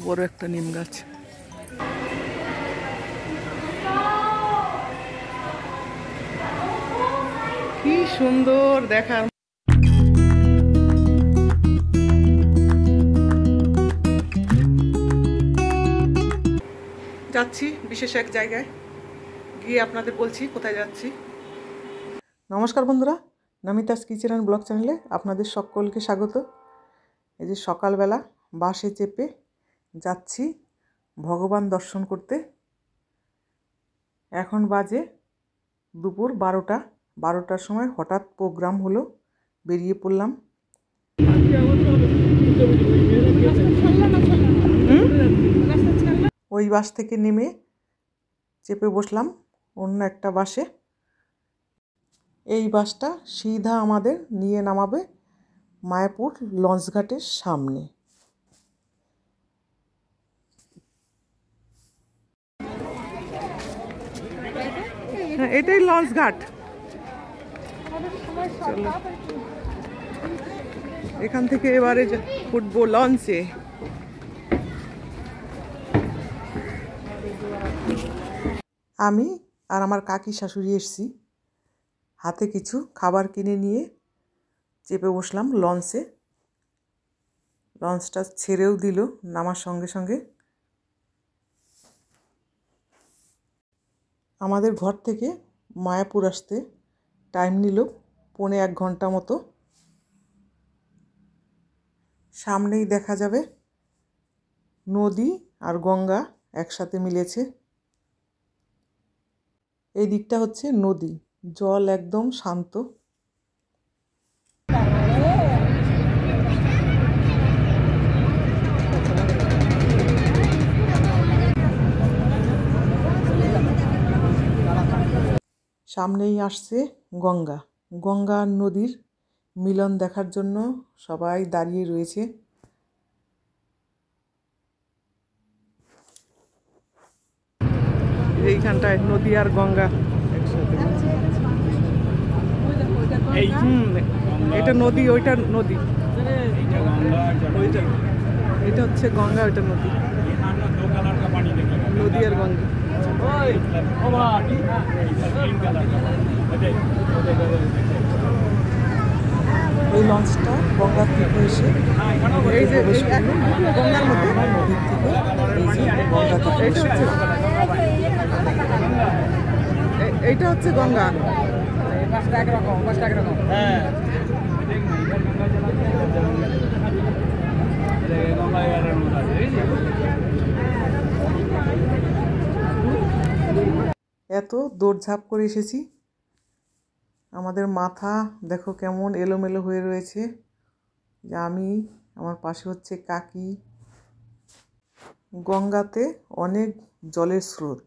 বড় একটা নিম গাছ। কি সুন্দর দেখার। যাচ্ছি বিশেষ এক জায়গায়, গিয়ে আপনাদের বলছি কোথায় যাচ্ছি। নমস্কার বন্ধুরা, নমিতাস কিচেন অ্যান্ড ব্লগ চ্যানেলে আপনাদের সকলকে স্বাগত। এই যে সকালবেলা বাসে চেপে যাচ্ছি ভগবান দর্শন করতে। এখন বাজে দুপুর 12টার সময় হঠাৎ প্রোগ্রাম হলো, বেরিয়ে পড়লাম। ওই বাস থেকে নেমে চেপে বসলাম অন্য একটা বাসে। এই বাসটা সিধা আমাদের নিয়ে নামাবে মায়াপুর লঞ্চঘাটের সামনে। এটাই লঞ্চঘাট। চলো এখান থেকে এবারে উঠবো লঞ্চে। আমি আর আমার কাকি শাশুড়ি এসছি, হাতে কিছু খাবার কিনে নিয়ে চেপে বসলাম লঞ্চে। লঞ্চটা ছেড়েও দিল নামার সঙ্গে সঙ্গে। আমাদের ঘর থেকে মায়াপুর আসতে টাইম নিল 1.25 ঘন্টা মতো। সামনেই দেখা যাবে নদী আর গঙ্গা একসাথে মিলেছে। এই দিকটা হচ্ছে নদী, জল একদম শান্ত। সামনেই আসছে গঙ্গা। গঙ্গা আর নদীর মিলন দেখার জন্য সবাই দাঁড়িয়ে রয়েছে। এইখানটায় নদী আর গঙ্গা একসাথে। এটা নদী, ওইটা নদী, এটা হচ্ছে গঙ্গা, ওইটা নদী। নদী আর গঙ্গা। এই লঞ্চটা গঙ্গার থেকে এসে এই যে গঙ্গার মধ্যে নদীর থেকে এই যে গঙ্গা থেকে এসেছে। এইটা হচ্ছে গঙ্গা। এত দৌড়ঝাঁপ করে এসেছি, আমাদের মাথা দেখো কেমন এলোমেলো হয়ে রয়েছে। আমি, আমার পাশে হচ্ছে কাকি। গঙ্গাতে অনেক জলের স্রোত।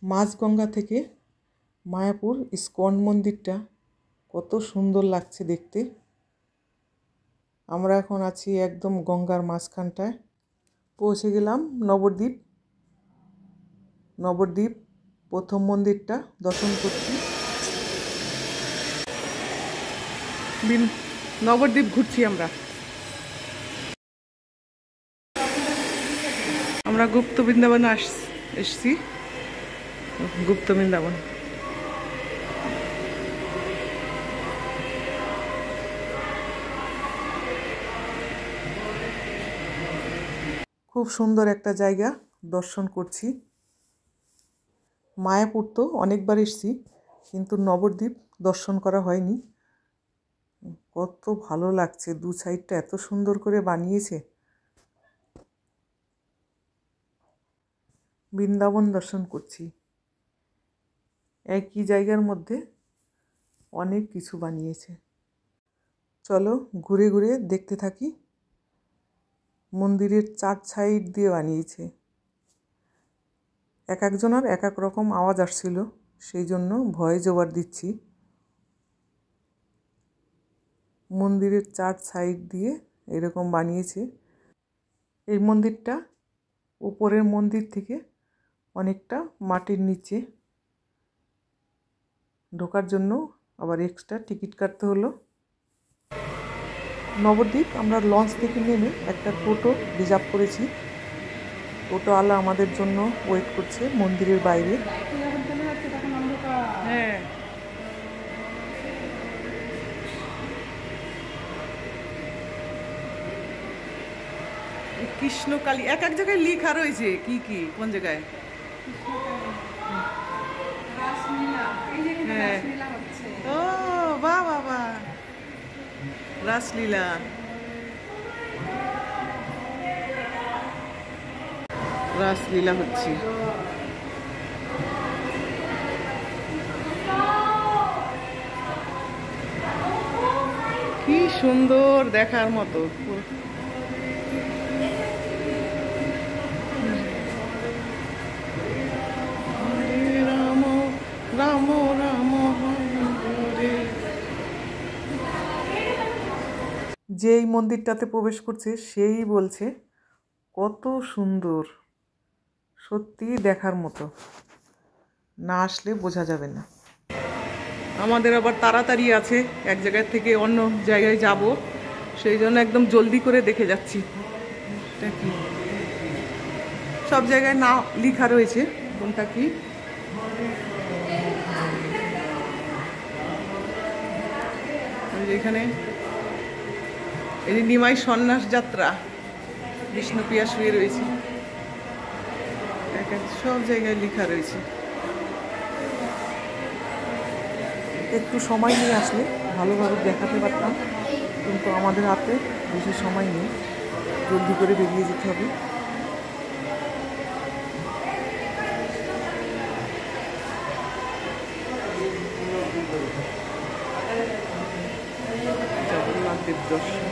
মাঝগঙ্গা থেকে মায়াপুর ইস্কন মন্দিরটা কত সুন্দর লাগছে দেখতে। আমরা এখন আছি একদম গঙ্গার মাঝখানটায়। পৌঁছে গেলাম নবদ্বীপ। নবদ্বীপ প্রথম মন্দিরটা দর্শন করছি। নবদ্বীপ ঘুরছি আমরা গুপ্ত বৃন্দাবনে এসছি। গুপ্ত বৃন্দাবন। খুব সুন্দর একটা জায়গা দর্শন করছি। মায়াপুর তো অনেকবার এসেছি, কিন্তু নবদ্বীপ দর্শন করা হয়নি। কত ভালো লাগছে, দু সাইডটা এত সুন্দর করে বানিয়েছে। বৃন্দাবন দর্শন করছি। একই জায়গার মধ্যে অনেক কিছু বানিয়েছে। চলো ঘুরে ঘুরে দেখতে থাকি। মন্দিরের 4 সাইড দিয়ে বানিয়েছে। এক একজনের এক এক রকম আওয়াজ আসছিল, সেই জন্য ভয়েস ওভার দিচ্ছি। মন্দিরের 4 সাইড দিয়ে এরকম বানিয়েছে। এই মন্দিরটা উপরের মন্দির থেকে অনেকটা মাটির নিচে। ঢোকার জন্য আবার এক্সট্রা টিকিট কাটতে হলো। নবদ্বীপ আমরা লঞ্চ থেকে নেমে একটা টোটো রিজার্ভ করেছি। টোটোওয়ালা আমাদের জন্য ওয়েট করছে মন্দিরের বাইরে। হ্যাঁ, কৃষ্ণকালী এক এক জায়গায় লেখা রয়েছে। কি কি কোন জায়গায়? হ্যাঁ, ও বাহ বাহ বাহ, রাসলীলা। রাসলীলা হচ্ছে। কি সুন্দর, দেখার মতো। রাম রাম রাম হরে। যেই মন্দিরটাতে প্রবেশ করছে সেই বলছে কত সুন্দর, সত্যি দেখার মতো, না আসলে বোঝা যাবে না। আমাদের আবার তাড়াতাড়ি আছে, এক জায়গায় থেকে অন্য জায়গায় যাব, সেই জন্য একদম জলদি করে দেখে যাচ্ছি। এটা কি? সব জায়গায় না লেখা রয়েছে কোনটা কি। এখানে এই যে নিমাই সন্ন্যাস যাত্রা, বিষ্ণুপ্রিয়া শুয়ে রয়েছে। সব জায়গায় লেখা রয়েছে। একটু সময় নিয়ে আসলে ভালোভাবে দেখাতে পারতাম, কিন্তু আমাদের হাতে বেশি সময় নেই, জলদি করে বেরিয়ে যেতে হবে। জগন্নাথ দেব দর্শন।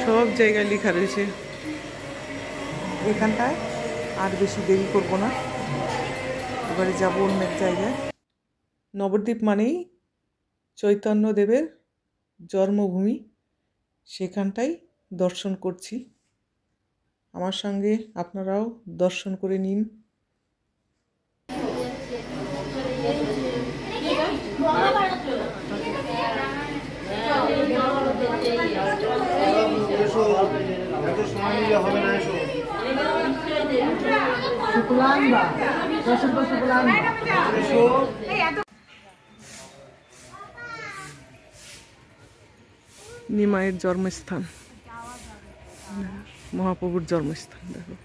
সব জায়গায় লেখা রয়েছে। এখানটায় আর বেশি দেরি করব না, এবারে যাব অন্য এক জায়গায়। নবদ্বীপ মানেই চৈতন্যদেবের জন্মভূমি, সেখানটাই দর্শন করছি। আমার সঙ্গে আপনারাও দর্শন করে নিন। নিমাইয়ের জন্মস্থান, মহাপ্রভুর জন্মস্থান। দেখো,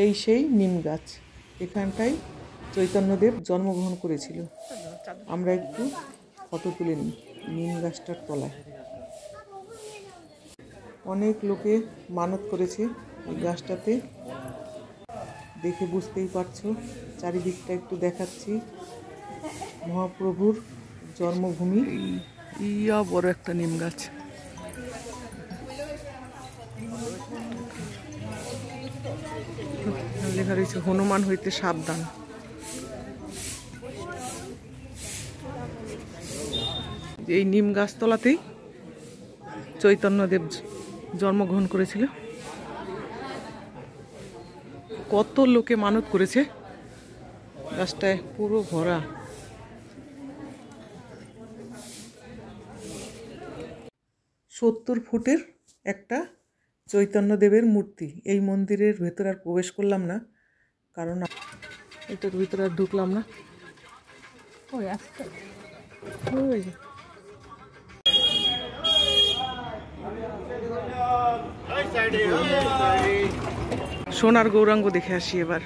এই সেই নিম গাছ, এখানটাই চৈতন্যদেব জন্মগ্রহণ করেছিল। আমরা একটু ফটো তুলে নিই নিম গাছটার তলায়। অনেক লোকে মানত করেছে এই গাছটাতে, দেখে বুঝতেই পারছো। চারিদিকটা একটু দেখাচ্ছি। মহাপ্রভুর জন্মভূমি। ইয়া বড় একটা নিম গাছ। লেখা রয়েছে হনুমান হইতে সাবধান। এই নিম গাছতলাতেই চৈতন্যদেব জন্মগ্রহণ করেছিল। কত লোকে মানত করেছে, গাছটায় পুরো ভরা। 70 ফুটের একটা চৈতন্যদেবের মূর্তি। এই মন্দিরের ভেতর আর প্রবেশ করলাম না, কারণ এটার ভিতরে আর ঢুকলাম না। সোনার গৌরাঙ্গ দেখে আসি এবার।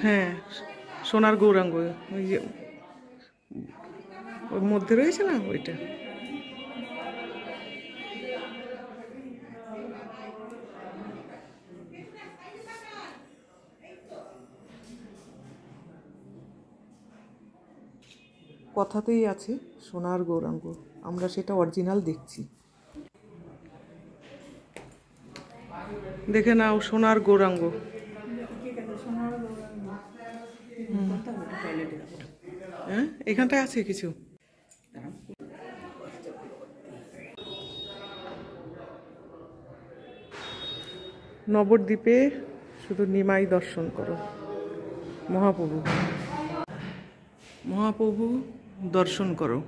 হ্যাঁ, সোনার গৌরাঙ্গ, ওই যে ওর মধ্যে রয়েছে না ওইটা। কথাতেই আছে সোনার গৌরাঙ্গ, আমরা সেটা অরিজিনাল দেখছি। দেখে নাও সোনার গৌরাঙ্গ। হ্যাঁ, এখানটায় আছে কিছু। নবদ্বীপে শুধু নিমাই দর্শন করো, মহাপ্রভু মহাপ্রভু দর্শন করো।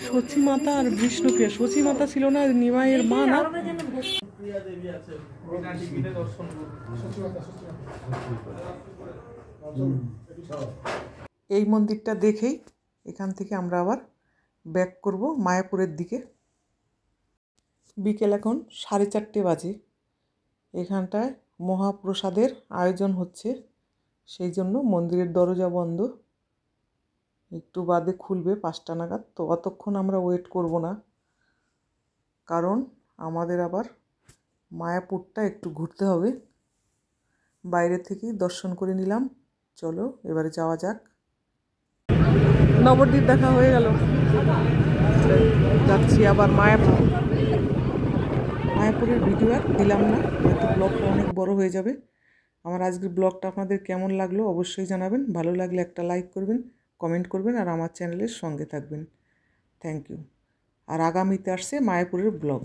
সচী মাতা আর বিষ্ণুকে, সচী মাতা ছিল না নিমাইয়ের মা না? এই মন্দিরটা দেখেই এখান থেকে আমরা আবার ব্যাক করব মায়াপুরের দিকে। বিকেল এখন 4:30 বাজে। এখানটায় মহাপ্রসাদের আয়োজন হচ্ছে, সেই জন্য মন্দিরের দরজা বন্ধ, একটু বাদে খুলবে 5টা নাগাদ। তো অতক্ষণ আমরা ওয়েট করব না, কারণ আমাদের আবার মায়াপুরটা একটু ঘুরতে হবে। বাইরে থেকেই দর্শন করে নিলাম, চলো এবারে যাওয়া যাক। নবদ্বীপ দেখা হয়ে গেল, যাচ্ছি আবার মায়াপুর। মায়াপুরের ভিডিও আর দিলাম না, হয়তো ব্লগটা অনেক বড় হয়ে যাবে। আমার আজকের ব্লগটা আপনাদের কেমন লাগলো অবশ্যই জানাবেন। ভালো লাগলে একটা লাইক করবেন, কমেন্ট করবেন, আর আমার চ্যানেলের সঙ্গে থাকবেন। Thank you. আর আগামীতে আসছে মায়াপুরের ব্লগ।